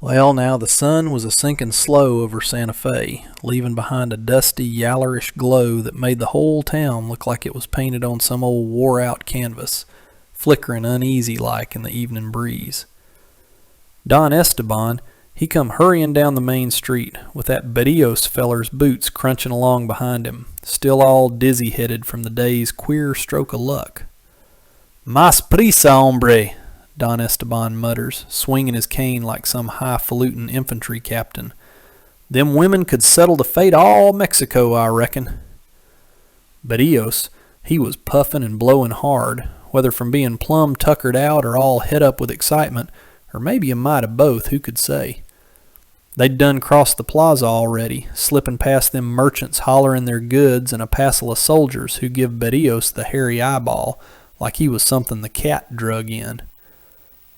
Well, now the sun was a-sinking slow over Santa Fe, leaving behind a dusty, yallerish glow that made the whole town look like it was painted on some old wore-out canvas, flickering uneasy-like in the evening breeze. Don Esteban, he come hurrying down the main street, with that Berríos feller's boots crunching along behind him, still all dizzy-headed from the day's queer stroke of luck. "Mas prisa, hombre," Don Esteban mutters, swinging his cane like some highfalutin infantry captain. "Them women could settle the fate of all Mexico, I reckon." Berríos, he was puffing and blowing hard, whether from being plumb tuckered out or all het up with excitement, or maybe a mite of both, who could say. They'd done crossed the plaza already, slipping past them merchants hollering their goods and a passel of soldiers who give Berríos the hairy eyeball like he was something the cat drug in.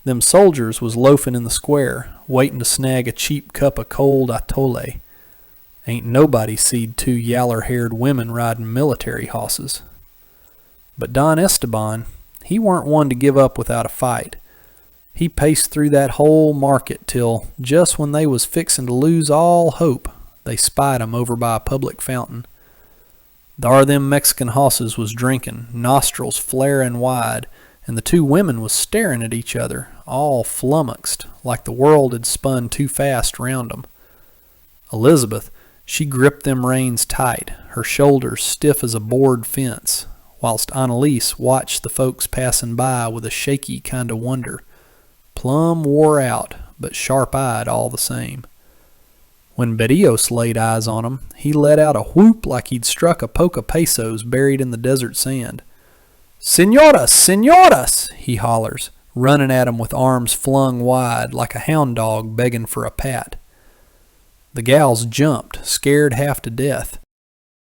Them soldiers was loafing in the square, waiting to snag a cheap cup of cold atole. Ain't nobody seed two yaller-haired women riding military hosses. But Don Esteban, he weren't one to give up without a fight. He paced through that whole market till, just when they was fixin' to lose all hope, they spied him over by a public fountain. Thar them Mexican hosses was drinkin', nostrils flarin' wide, and the two women was staring at each other, all flummoxed, like the world had spun too fast round 'em. Elisabeth, she gripped them reins tight, her shoulders stiff as a board fence, whilst Anelisse watched the folks passin' by with a shaky kind of wonder, plumb wore out, but sharp-eyed all the same. When Berríos laid eyes on 'em, he let out a whoop like he'd struck a poke of pesos buried in the desert sand. "Señoras! Señoras!" he hollers, running at 'em with arms flung wide like a hound dog begging for a pat. The gals jumped, scared half to death,